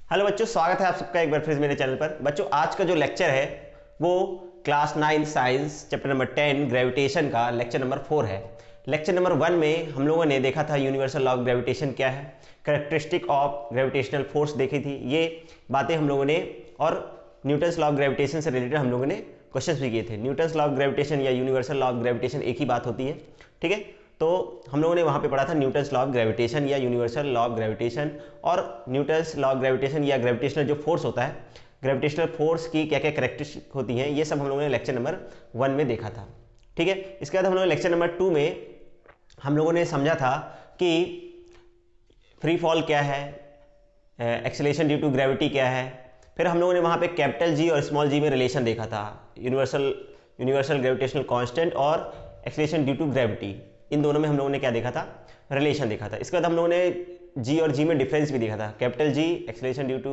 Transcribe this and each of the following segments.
Hello बच्चों, स्वागत है आप सबका एक बार फिर मेरे चैनल पर। बच्चों, आज का जो लेक्चर है वो class 9 science chapter number 10 gravitation का लेक्चर नंबर 4 है। लेक्चर नंबर 1 में हम लोगों ने देखा था यूनिवर्सल लॉ ऑफ ग्रेविटेशन क्या है, कैरेक्टरिस्टिक ऑफ ग्रेविटेशनल फोर्स देखी थी, ये बातें हम लोगों ने, और न्यूटन्स लॉ ऑफ ग्रेविटेशन से रिलेटेड हम लोगों ने क्वेश्चंस भी किए थे। न्यूटन्स लॉ ऑफ ग्रेविटेशन या यूनिवर्सल लॉ ऑफ ग्रेविटेशन एक ही बात होती है, ठीक है। तो हम लोगों ने वहाँ पे पढ़ा था न्यूटन्स लॉ ऑफ ग्रेविटेशन या यूनिवर्सल लॉ ऑफ ग्रेविटेशन, और न्यूटन्स लॉ ऑफ ग्रेविटेशन या ग्रेविटेशनल जो फोर्स होता है, ग्रेविटेशनल फोर्स की क्या क्या कैरेक्टरिस्टिक होती हैं, ये सब हम लोगों ने लेक्चर नंबर 1 में देखा था, ठीक है। इसके बाद हम लोग लेक्चर नंबर 2 में हम लोगों ने समझा था कि फ्री फॉल क्या है, एक्सेलेरेशन ड्यू टू ग्रेविटी क्या है। फिर हम लोगों ने वहाँ पे कैपिटल जी और स्मॉल जी में रिलेशन देखा था, यूनिवर्सल ग्रेविटेशनल कांस्टेंट और एक्सेलेरेशन ड्यू टू ग्रेविटी, इन दोनों में हम लोगों ने क्या देखा था, रिलेशन देखा था। इसके बाद हम लोगों ने जी और जी में डिफरेंस भी देखा था, capital G acceleration due to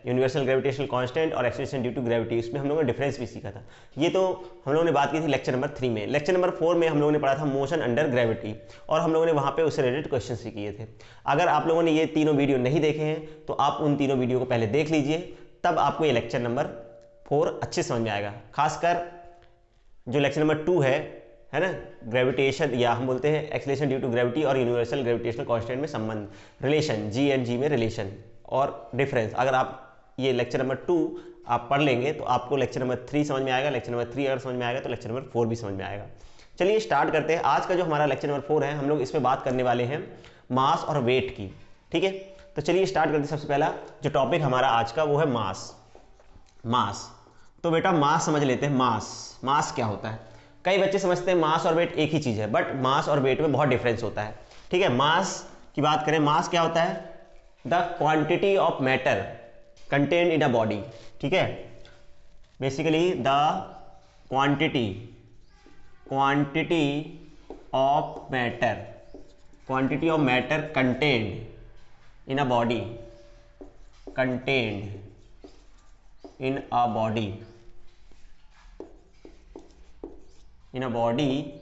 universal gravitational constant और एक्सेलेरेशन ड्यू टू ग्रेविटी, उसमें हम लोगों ने डिफरेंस भी सीखा था। ये तो हम लोगों ने बात की थी लेक्चर नंबर 3 में। लेक्चर नंबर 4 में हम लोगों ने पढ़ा था मोशन अंडर ग्रेविटी, और हम लोगों ने वहाँ पे उससे रिलेटेड क्वेश्चन भी किए थे। अगर आप लोगों ने ये तीनों वीडियो नहीं देखे हैं तो आप उन तीनों वीडियो को पहले देख लीजिए, तब आपको ये लेक्चर नंबर 4 अच्छे समझ में आएगा। खासकर जो लेक्चर नंबर 2 है ना, ग्रेविटेशन या हम बोलते हैं एक्सेलेरेशन ड्यू टू ग्रेविटी और यूनिवर्सल ग्रेविटेशनल कांस्टेंट में संबंध, रिलेशन, जी एंड जी में रिलेशन और डिफरेंस, अगर आप ये लेक्चर नंबर 2 आप पढ़ लेंगे तो आपको लेक्चर नंबर 3 समझ में आएगा। लेक्चर नंबर 3 अगर समझ में आएगा तो लेक्चर नंबर 4 भी समझ में आएगा। चलिए स्टार्ट करते हैं। आज का जो हमारा लेक्चर नंबर 4 है, हम लोग इसमें बात करने वाले हैं मास और वेट की, ठीक है। तो चलिए स्टार्ट करते हैं। सबसे पहला जो टॉपिक हमारा आज का वो है मास। तो बेटा मास समझ लेते हैं। मास क्या होता है। कई बच्चे समझते हैं मास और वेट एक ही चीज है, बट मास और वेट में बहुत डिफरेंस होता है, ठीक है। मास की बात करें, मास क्या होता है, the quantity of matter contained in a body, ठीक है। Basically the quantity of matter contained in a body, in a body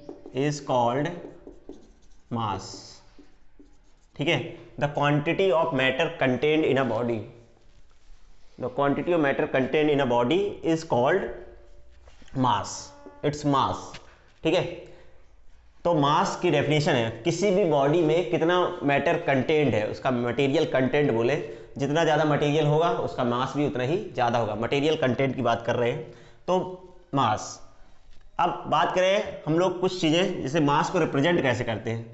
is called mass, ठीक है। the quantity of matter contained in a body is called mass, it's mass, ठीक है। तो मास की definition है किसी भी बॉडी में कितना मैटर कंटेंट है, उसका मटेरियल कंटेंट बोले, जितना ज़्यादा मटेरियल होगा उसका मास भी उतना ही ज़्यादा होगा। मटेरियल कंटेंट की बात कर रहे हैं तो मास। अब बात करें हम लोग कुछ चीज़ें, जैसे मास को रिप्रेजेंट कैसे करते हैं।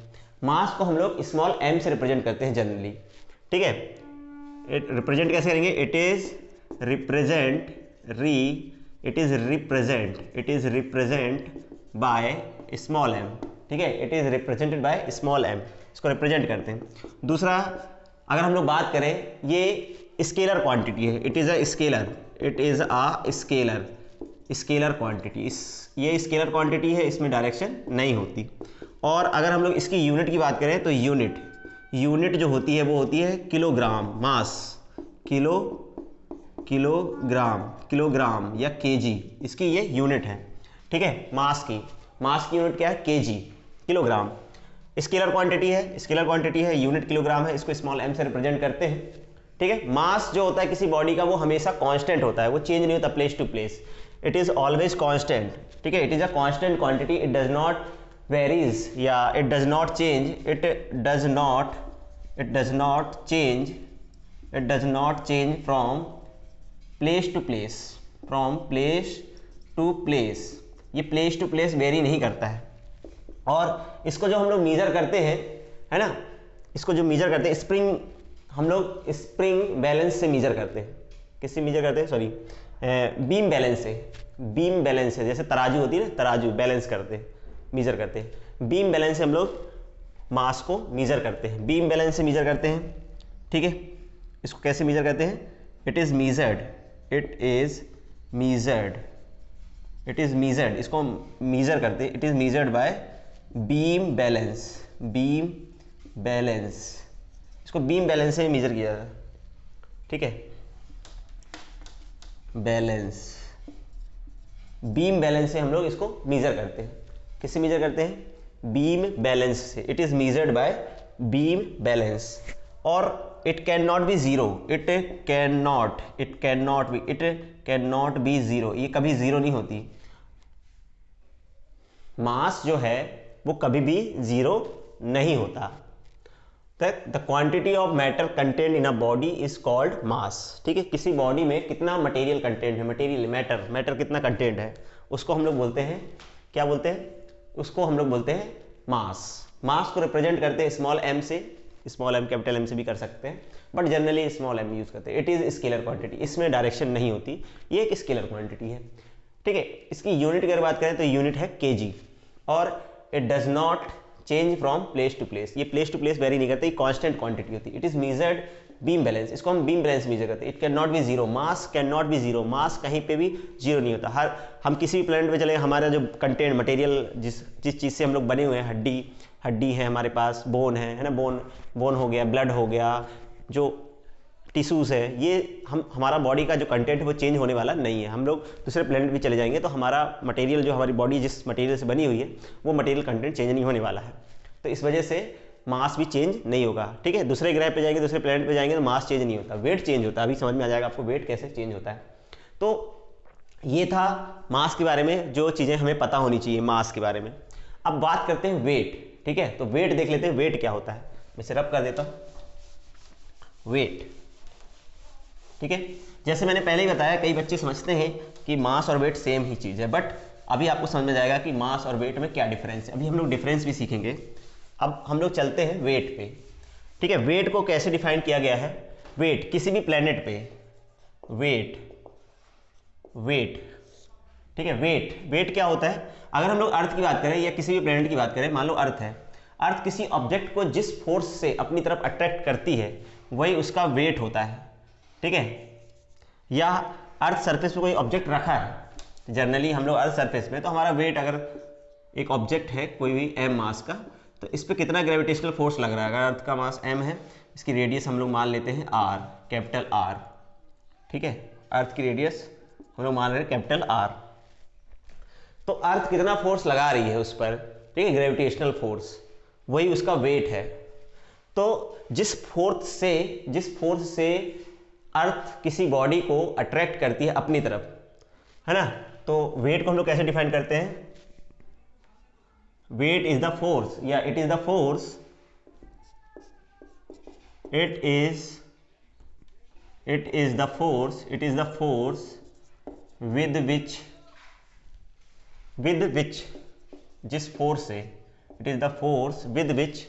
मास को हम लोग स्मॉल m से रिप्रेजेंट करते हैं जनरली, ठीक है। रिप्रेजेंट कैसे करेंगे, it is represent by small m, ठीक है। It is represented by small m, इसको रिप्रेजेंट करते हैं। दूसरा, अगर हम लोग बात करें, ये स्केलर क्वांटिटी है, it is a scalar quantity, ये स्केलर क्वांटिटी है, इसमें डायरेक्शन नहीं होती। और अगर हम लोग इसकी यूनिट की बात करें तो यूनिट जो होती है वो होती है किलोग्राम, मास, किलोग्राम या केजी, इसकी ये यूनिट है, ठीक है। मास की यूनिट क्या है, केजी, किलोग्राम। स्केलर क्वांटिटी है, यूनिट किलोग्राम है, इसको स्मॉल m से रिप्रेजेंट करते हैं, ठीक है। मास जो होता है किसी बॉडी का वो हमेशा कांस्टेंट होता है, वो चेंज नहीं होता place to place, it is always constant, ठीक है। It is a constant quantity, it does not varies या it does not change from place to place, ये प्लेस टू प्लेस वेरी नहीं करता है। और इसको जो हम लोग मीजर करते हैं, है ना, इसको जो मीजर करते हैं, स्प्रिंग, हम लोग स्प्रिंग बैलेंस से मीजर करते हैं। किससे मीजर करते हैं, सॉरी, बीम बैलेंस से, जैसे तराजू होती है ना, तराजू बैलेंस करते हैं, मीजर करते हैं, बीम बैलेंस से हम लोग मास को मीजर करते हैं, बीम बैलेंस से मीजर करते हैं, ठीक है। इसको कैसे मीजर करते हैं, इट इज मीजर्ड, इसको मीजर करते हैं, it is measured by beam balance, इसको बीम बैलेंस से मीजर किया जाता है, ठीक है। बीम बैलेंस से हम लोग इसको मीजर करते हैं। किससे मीजर करते हैं, बीम बैलेंस से, it is measured by beam balance. और it can not be zero, it can not be zero, ये कभी जीरो नहीं होती। मास जो है वो कभी भी जीरो नहीं होता। The quantity of matter content in a body is called मास। ठीक है, किसी बॉडी में कितना मटेरियल कंटेंट है, मटेरियल मैटर कितना कंटेंट है, उसको हम लोग बोलते हैं, क्या बोलते हैं, उसको हम लोग बोलते हैं मास। मास को रिप्रेजेंट करते हैं स्मॉल एम से, स्मॉल एम कैपिटल एम से भी कर सकते हैं, but generally small m use करते हैं। इट इज स्केलर क्वांटिटी, इसमें डायरेक्शन नहीं होती, ये एक स्केलर क्वांटिटी है। ठीक है, इसकी यूनिट की अगर बात करें तो यूनिट है केजी, और it does not change from place to place, ये प्लेस टू प्लेस वेरी नहीं करते, ये कांस्टेंट क्वांटिटी होती है। It is measured beam balance, इसको हम बीम बैलेंस मेजर करते हैं। It can not be zero, mass can not be zero, mass कहीं पे भी जीरो नहीं होता। हम किसी भी प्लेनेट पे चले, हमारा जो कंटेंट मटेरियल जिस चीज़ से हम लोग बने हुए हैं, हड्डी है हमारे पास, बोन है ना, बोन हो गया, ब्लड हो गया, जो टिश्यूज़ है, ये हमारा बॉडी का जो कंटेंट है वो चेंज होने वाला नहीं है। हम लोग दूसरे प्लेनेट भी चले जाएंगे तो हमारा मटेरियल, जो हमारी बॉडी जिस मटेरियल से बनी हुई है, वो मटेरियल कंटेंट चेंज नहीं होने वाला है। तो इस वजह से मास भी चेंज नहीं होगा। ठीक है, दूसरे ग्रह पे जाएंगे, दूसरे प्लेनेट पे जाएंगे तो मास चेंज नहीं होता, वेट चेंज होता है। अभी समझ में आ जाएगा आपको वेट कैसे चेंज होता है। तो ये था मास के बारे में जो चीज़ें हमें पता होनी चाहिए मास के बारे में। अब बात करते हैं वेट। ठीक है, तो वेट देख लेते हैं, वेट क्या होता है। मैं इसे रब कर देता हूँ, वेट। ठीक है, जैसे मैंने पहले ही बताया, कई बच्चे समझते हैं कि मास और वेट सेम ही चीज़ है, बट अभी आपको समझ में जाएगा कि मास और वेट में क्या डिफरेंस है। अभी हम लोग डिफरेंस भी सीखेंगे। अब हम लोग चलते हैं वेट पे। ठीक है, वेट को कैसे डिफाइन किया गया है। वेट किसी भी प्लेनेट पे, वेट ठीक है, वेट क्या होता है। अगर हम लोग अर्थ की बात करें या किसी भी प्लेनेट की बात करें, मान लो अर्थ है, अर्थ किसी ऑब्जेक्ट को जिस फोर्स से अपनी तरफ अट्रैक्ट करती है वही उसका वेट होता है। ठीक है, या अर्थ सरफेस पे कोई ऑब्जेक्ट रखा है, जनरली हम लोग अर्थ सरफेस में, तो हमारा वेट, अगर एक ऑब्जेक्ट है कोई भी m मास का, तो इस पर कितना ग्रेविटेशनल फोर्स लग रहा है। अगर अर्थ का मास m है, इसकी रेडियस हम लोग मान लेते हैं r, कैपिटल R। ठीक है, अर्थ की रेडियस हम लोग मान रहे हैं कैपिटल R। तो अर्थ कितना फोर्स लगा रही है उस पर, ठीक है, ग्रेविटेशनल फोर्स, वही उसका वेट है। तो जिस फोर्स से अर्थ किसी बॉडी को अट्रैक्ट करती है अपनी तरफ, है ना, तो वेट को हम लोग कैसे डिफाइन करते हैं। वेट इज द फोर्स, या it is the force, it is the force with which जिस फोर्स से, it is the force with which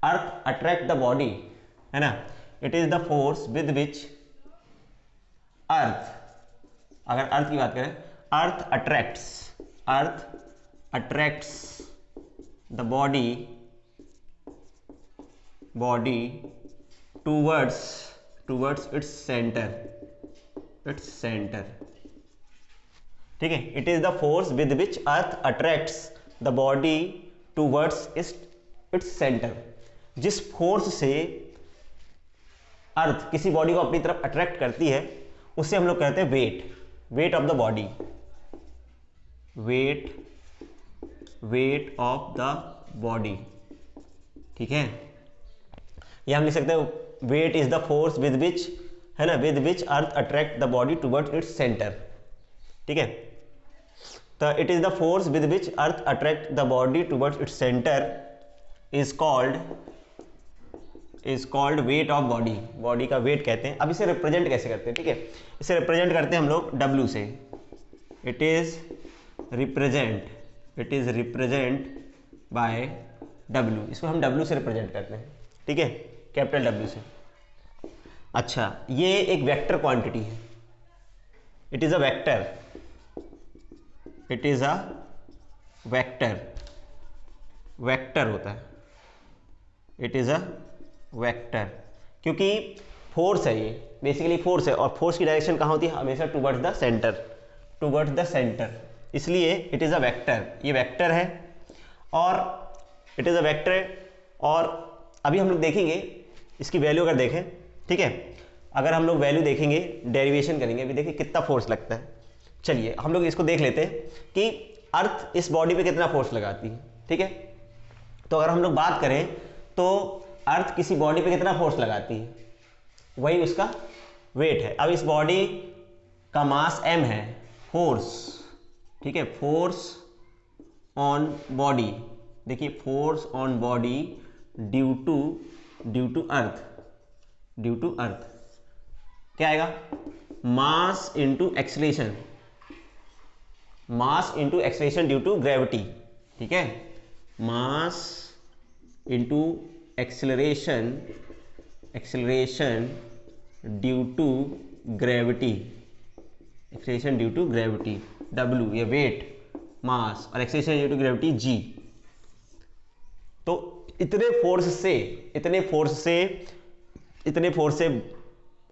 earth attract the body, है ना। It is the force with which earth, अगर earth की बात करें, earth attracts the body towards its centre. ठीक है, it is the force with which earth attracts the body towards its centre. जिस force से अर्थ किसी बॉडी को अपनी तरफ अट्रैक्ट करती है उससे हम लोग कहते हैं weight of the body, weight of the body. ठीक है, या हम लिख सकते हैं weight is the force with which, है ना, with which earth attract the body towards its centre. ठीक है, तो it is the force with which earth attract the body towards its centre is called weight of body का weight कहते हैं। अब इसे रिप्रेजेंट कैसे करते हैं। ठीक है, इसे रिप्रेजेंट करते हैं हम लोग W से। It is represent by W, इसको हम W से रिप्रेजेंट करते हैं। ठीक है, कैपिटल W से। अच्छा, ये एक वेक्टर क्वांटिटी है, it is a vector, vector होता है, इट इज अ वेक्टर, क्योंकि फोर्स है, ये बेसिकली फोर्स है, और फोर्स की डायरेक्शन कहाँ होती है, हमेशा टुवर्ड्स द सेंटर, इसलिए इट इज अ वेक्टर। ये वेक्टर है और इट इज अ वेक्टर। और अभी हम लोग देखेंगे इसकी वैल्यू, अगर देखें, ठीक है, अगर हम लोग वैल्यू देखेंगे, डेरिवेशन करेंगे, अभी देखिए कितना फोर्स लगता है। चलिए हम लोग इसको देख लेते हैं कि अर्थ इस बॉडी पे कितना फोर्स लगाती है। ठीक है, तो अगर हम लोग बात करें तो अर्थ किसी बॉडी पे कितना फोर्स लगाती है, वही उसका वेट है। अब इस बॉडी का मास m है, फोर्स, ठीक है, फोर्स ऑन बॉडी, देखिए force on body due to earth क्या आएगा, mass into acceleration, mass into acceleration due to gravity, ठीक है, mass into acceleration due to gravity, acceleration due to gravity W, ये weight, mass, और acceleration due to gravity G। तो इतने force से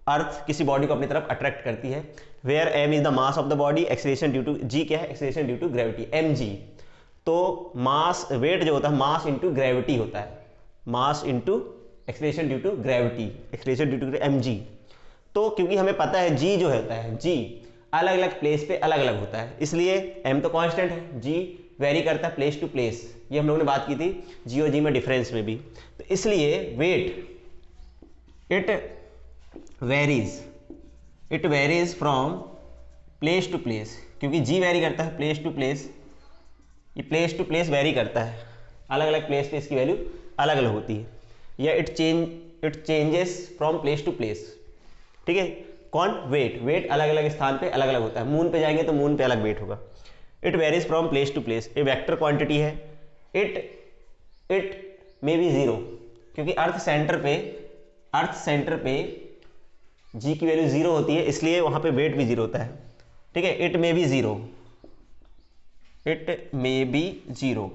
अर्थ किसी बॉडी को अपनी तरफ अट्रैक्ट करती है। Where m is the mass of the body, acceleration due to G क्या है, acceleration due to gravity mg। तो मास, वेट जो होता है मास इंटू ग्रेविटी होता है, mass into acceleration due to gravity, acceleration due to mg। तो क्योंकि हमें पता है g जो होता है, g अलग अलग प्लेस पे अलग अलग होता है, इसलिए m तो कांस्टेंट है, g वेरी करता है प्लेस टू प्लेस, ये हम लोगों ने बात की थी g और g में डिफरेंस में भी। तो इसलिए weight it varies from place to place, क्योंकि g वेरी करता है प्लेस टू प्लेस, ये प्लेस टू प्लेस वेरी करता है, अलग अलग प्लेस पे इसकी वैल्यू अलग अलग होती है, या it changes from place to place, ठीक है। कौन, वेट अलग अलग स्थान पे अलग अलग होता है, मून पे जाएंगे तो मून पे अलग वेट होगा। It varies from place to place, ये वेक्टर क्वांटिटी है। इट मे बी जीरो, क्योंकि अर्थ सेंटर पे g की वैल्यू जीरो होती है, इसलिए वहां पे वेट भी जीरो होता है, ठीक है। इट मे बी जीरो,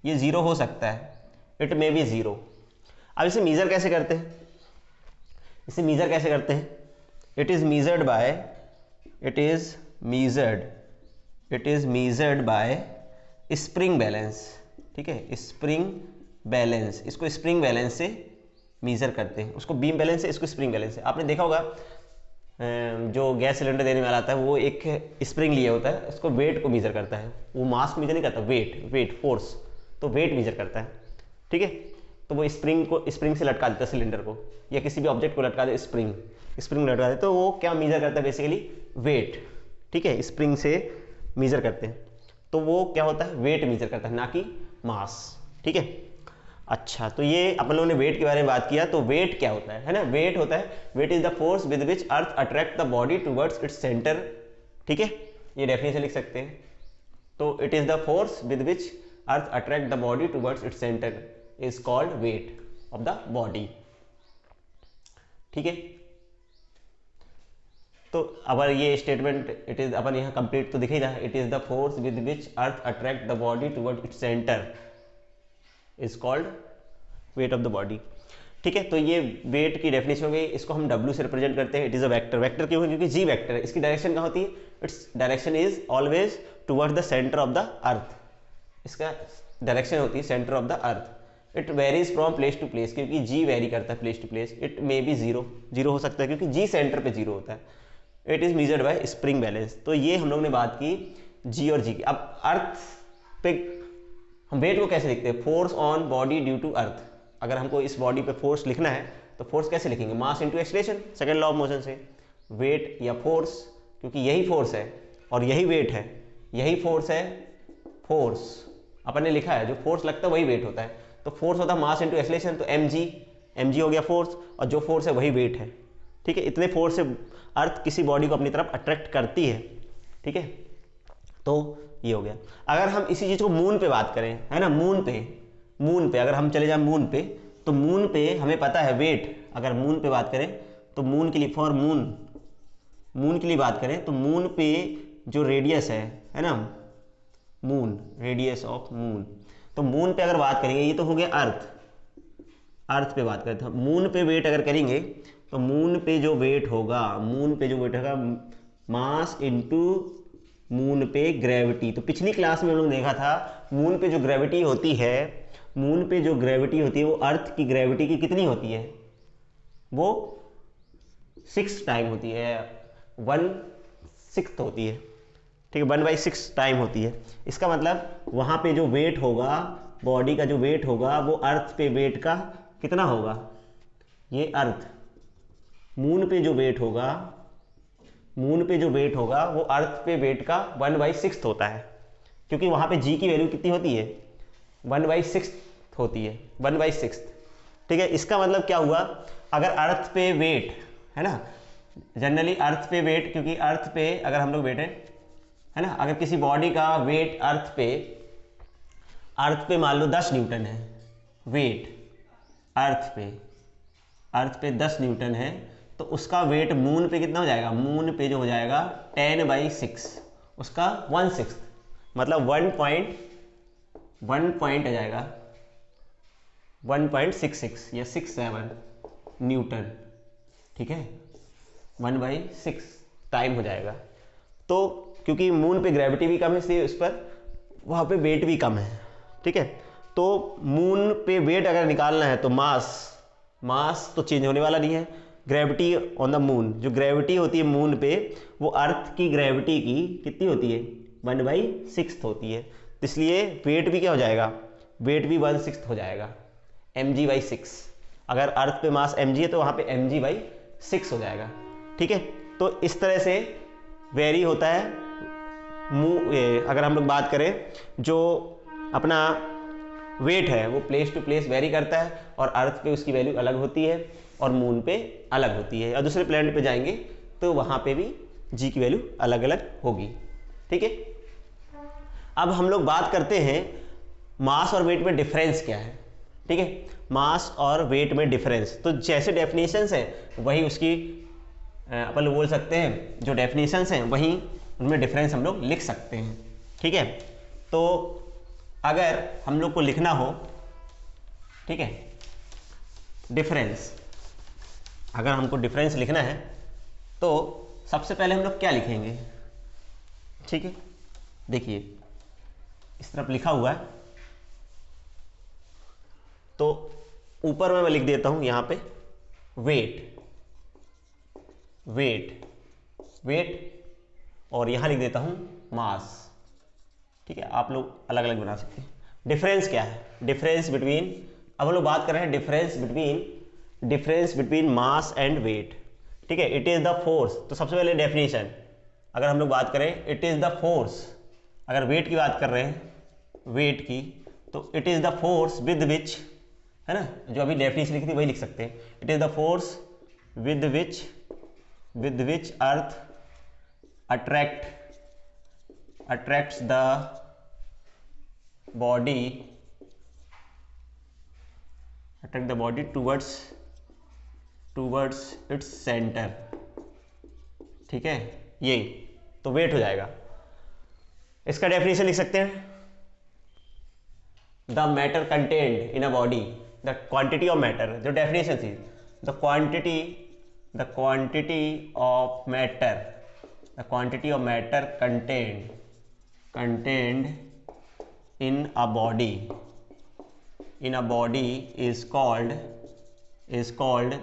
ये जीरो हो सकता है, इट मे बी जीरो। अब इसे मीजर कैसे करते हैं, it is measured bye spring balance, ठीक है, स्प्रिंग बैलेंस, इसको स्प्रिंग बैलेंस से मीजर करते हैं, उसको बीम बैलेंस से, इसको स्प्रिंग बैलेंस से। आपने देखा होगा जो गैस सिलेंडर देने वाला आता है वो एक स्प्रिंग लिए होता है, इसको वेट को मीजर करता है, वो मास मीजर नहीं करता, वेट फोर्स, तो वेट मीजर करता है, ठीक है। तो वो स्प्रिंग से लटका देता है सिलेंडर को, या किसी भी ऑब्जेक्ट को लटका दे, स्प्रिंग लटका दे, तो वो क्या मीजर करता है, बेसिकली वेट, ठीक है, स्प्रिंग से मीजर करते हैं, तो वो क्या होता है, वेट मीजर करता है, ना कि मास, ठीक है। अच्छा, तो ये अपन लोगों ने वेट के बारे में बात किया, तो वेट क्या होता है ना, वेट होता है, weight is the force with which earth attract the body towards its centre, ठीक है, ये डेफिनेशन लिख सकते हैं। तो it is the force with which earth attract the body towards its centre is called weight of the body, ठीक है। तो अगर ये स्टेटमेंट इट इज अपन यहाँ कंप्लीट तो दिख ही रहा है, it is the force with which earth attract the body toward it's centre is called weight of the body, ठीक है। तो ये वेट की डेफिनेशन हो गई, इसको हम W से रिप्रेजेंट करते हैं, इट इज अ वेक्टर क्यों है, क्योंकि G वेक्टर है, इसकी डायरेक्शन कहाँ होती है, its direction is always toward the centre of the earth, इसका डायरेक्शन होती है centre of the earth. It varies from place to place, क्योंकि G वेरी करता है place to place. It may be zero हो सकता है, क्योंकि G सेंटर पे जीरो होता है। It is measured by spring balance. तो ये हम लोग ने बात की G और G की। अब अर्थ पे हम वेट को कैसे लिखते हैं, force on body due to earth. अगर हमको इस बॉडी पे फोर्स लिखना है तो फोर्स कैसे लिखेंगे, मास into acceleration, second law of motion से। वेट या फोर्स, क्योंकि यही फोर्स है और यही वेट है, यही फोर्स है, फोर्स अपन ने लिखा है, जो फोर्स लगता है वही वेट होता है। तो फोर्स होता है मास इंटू एक्सीलरेशन, तो mg हो गया फोर्स, और जो फोर्स है वही वेट है, ठीक है। इतने फोर्स से अर्थ किसी बॉडी को अपनी तरफ अट्रैक्ट करती है, ठीक है। तो ये हो गया। अगर हम इसी चीज को मून पे बात करें, है ना, मून पे अगर हम चले जाए मून पे, तो मून पे हमें पता है वेट, अगर मून पे बात करें तो मून के लिए, फॉर मून के लिए बात करें तो मून पे जो रेडियस है ना, मून, रेडियस ऑफ मून, तो मून पे अगर बात करेंगे, ये तो हो गया अर्थ पे बात करें तो मून पे वेट अगर करेंगे तो मून पे जो वेट होगा मास इनटू मून पे ग्रेविटी। तो पिछली क्लास में हम लोग देखा था मून पे जो ग्रेविटी होती है, वो अर्थ की ग्रेविटी की कितनी होती है, वो 6 टाइम होती है, 1/6 होती है, ठीक है, 1/6 टाइम होती है। इसका मतलब वहां पे जो वेट होगा, बॉडी का जो वेट होगा, वो अर्थ पे वेट का कितना होगा, ये अर्थ मून पे जो वेट होगा, मून पे जो वेट होगा वो अर्थ पे वेट का 1/6 होता है, क्योंकि वहाँ पे जी की वैल्यू कितनी होती है, 1/6 होती है, 1/6। ठीक है, इसका मतलब क्या हुआ, अगर अर्थ पे वेट है ना, जनरली अर्थ पे वेट, क्योंकि अर्थ पे अगर हम लोग बैठे है ना, अगर किसी बॉडी का वेट अर्थ पे मान लो 10 न्यूटन है, वेट अर्थ पे 10 न्यूटन है, तो उसका वेट मून पे कितना हो जाएगा, मून पे जो हो जाएगा 10/6, उसका 1/6 मतलब 1 पॉइंट आ जाएगा 1.66 या 67 न्यूटन। ठीक है, 1/6 टाइम हो जाएगा। तो क्योंकि मून पे ग्रेविटी भी कम है इसलिए उस पर वहाँ पे वेट भी कम है। ठीक है, तो मून पे वेट अगर निकालना है तो मास तो चेंज होने वाला नहीं है। ग्रेविटी ऑन द मून, जो ग्रेविटी होती है मून पे वो अर्थ की ग्रेविटी की कितनी होती है, 1/6 होती है, तो इसलिए वेट भी क्या हो जाएगा, वेट भी 1/6 हो जाएगा, mg/6। अगर अर्थ पे मास mg है तो वहाँ पे mg/6 हो जाएगा। ठीक है, तो इस तरह से वेरी होता है अगर हम लोग बात करें, जो अपना वेट है वो प्लेस टू प्लेस वेरी करता है, और अर्थ पे उसकी वैल्यू अलग होती है और मून पे अलग होती है, और दूसरे प्लैनेट पे जाएंगे तो वहाँ पे भी जी की वैल्यू अलग अलग होगी। ठीक है, अब हम लोग बात करते हैं मास और वेट में डिफरेंस क्या है। ठीक है, मास और वेट में डिफरेंस, तो जैसे डेफिनेशंस हैं वही उसकी अपन लोग बोल सकते हैं, जो डेफिनेशंस हैं वहीं उनमें डिफरेंस हम लोग लिख सकते हैं। ठीक है, तो अगर हम लोग को लिखना हो, ठीक है, डिफरेंस, अगर हमको डिफरेंस लिखना है तो सबसे पहले हम लोग क्या लिखेंगे। ठीक है, देखिए इस तरफ लिखा हुआ है, तो ऊपर में मैं लिख देता हूं यहां पे वेट और यहां लिख देता हूं मास। ठीक है, आप लोग अलग अलग बना सकते हैं। डिफरेंस क्या है, डिफरेंस बिटवीन, अब हम लोग बात कर रहे हैं difference between mass and weight. ठीक है, इट इज द फोर्स, तो सबसे पहले डेफिनेशन अगर हम लोग बात करें, इट इज द फोर्स, अगर वेट की बात कर रहे हैं, वेट की, तो it is the force with which, है ना, जो अभी डेफिनेशन लिखी थी वही लिख सकते हैं, it is the force with which earth attracts the body towards its center। ठीक है, ये तो वेट हो जाएगा। इसका डेफिनेशन लिख सकते हैं, the matter contained in a body, the quantity of matter, जो डेफिनेशन थी, the quantity of matter contained in a body is called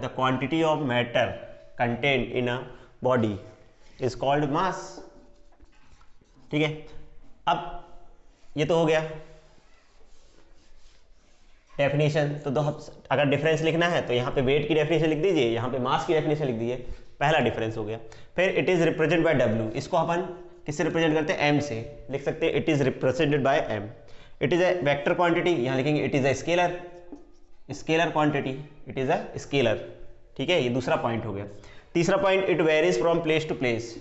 the quantity of matter contained in a body is called mass। ठीक है, अब ये तो हो गया definition. तो अगर डिफरेंस लिखना है तो यहाँ पे वेट की डेफिनेशन लिख दीजिए, यहाँ पे मास की डेफिनेशन लिख दीजिए, पहला डिफरेंस हो गया। फिर it is represented by W, इसको अपन किससे रिप्रेजेंट करते हैं, एम से लिख सकते हैं, it is represented by m. It is a vector quantity, यहाँ लिखेंगे it is a scalar quantity, it is a scalar. ठीक है, ये दूसरा पॉइंट हो गया। तीसरा point, it varies from place to place,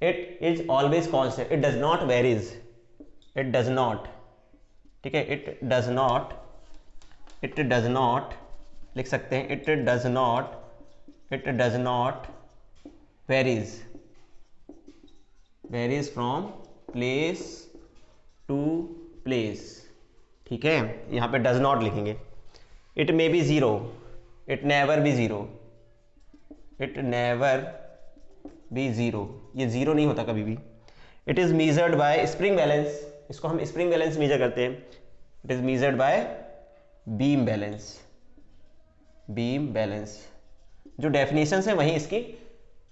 it is always constant, it does not varies, it does not. ठीक है, इट डज नॉट लिख सकते हैं, it does not varies from place to place. ठीक है, यहाँ पे डज नॉट लिखेंगे। It may be zero, it never be zero, ये जीरो नहीं होता कभी भी। It is measured by spring balance, इसको हम स्प्रिंग बैलेंस मेजर करते हैं, it is measured bye beam balance. जो डेफिनेशंस है वहीं इसकी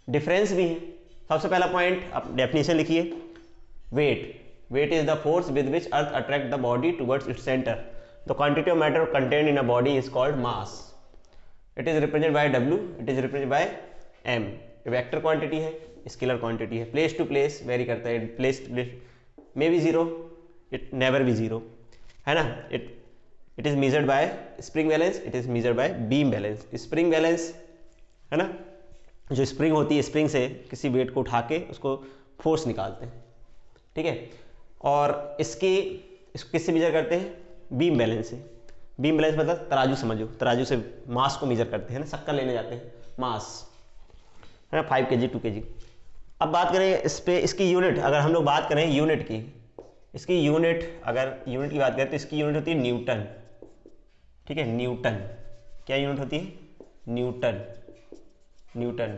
डिफरेंस भी है। सबसे पहला पॉइंट आप डेफिनेशन लिखिए, weight is the force with which earth attract the body towards its centre, the quantity of matter contained in a body is called mass. It is represent by W, it is represent by M। Vector quantity है, scalar quantity है, place to place vary करता है, place to place may be zero, it never be zero, है ना। It is measured by spring balance, it is measured bye beam balance. Spring balance है ना, जो spring होती है, स्प्रिंग से किसी वेट को उठा के उसको फोर्स निकालते हैं, ठीक है। और इसको किससे मेजर करते हैं, बीम बैलेंस से। बीम बैलेंस मतलब तराजू समझो, तराजू से मास को मेजर करते हैं ना, शक्कर लेने जाते हैं, मास है ना, 5 kg 2 kg। अब बात करें इस पे, इसकी यूनिट, अगर हम लोग बात करें यूनिट की, इसकी यूनिट, अगर यूनिट की बात करें तो इसकी यूनिट होती है न्यूटन, ठीक है। न्यूटन, क्या यूनिट होती है, न्यूटन, न्यूटन,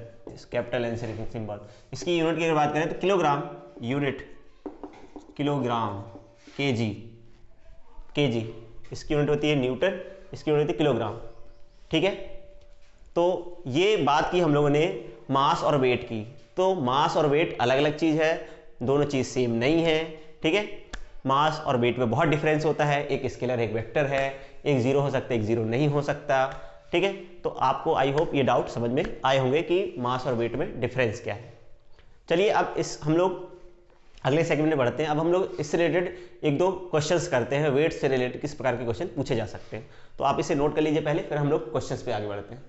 कैपिटल एन से लिखें सिंबल। इसकी यूनिट की अगर बात करें तो kilogram, unit kilogram, KG, KG, इसकी यूनिट होती है न्यूटन, इसकी यूनिट होती है किलोग्राम, ठीक है। तो ये बात की हम लोगों ने मास और वेट की। तो मास और वेट अलग अलग चीज़ है, दोनों चीज़ सेम नहीं है, ठीक है। मास और वेट में बहुत डिफरेंस होता है, एक स्केलर एक वेक्टर है, एक जीरो हो सकता है, एक जीरो नहीं हो सकता, ठीक है। तो आपको आई होप ये डाउट समझ में आए होंगे कि मास और वेट में डिफरेंस क्या है। चलिए अब हम लोग अगले सेगमेंट में बढ़ते हैं। अब हम लोग इससे रिलेटेड एक दो क्वेश्चंस करते हैं, वेट से रिलेटेड किस प्रकार के क्वेश्चन पूछे जा सकते हैं। तो आप इसे नोट कर लीजिए पहले, फिर हम लोग क्वेश्चंस पे आगे बढ़ते हैं।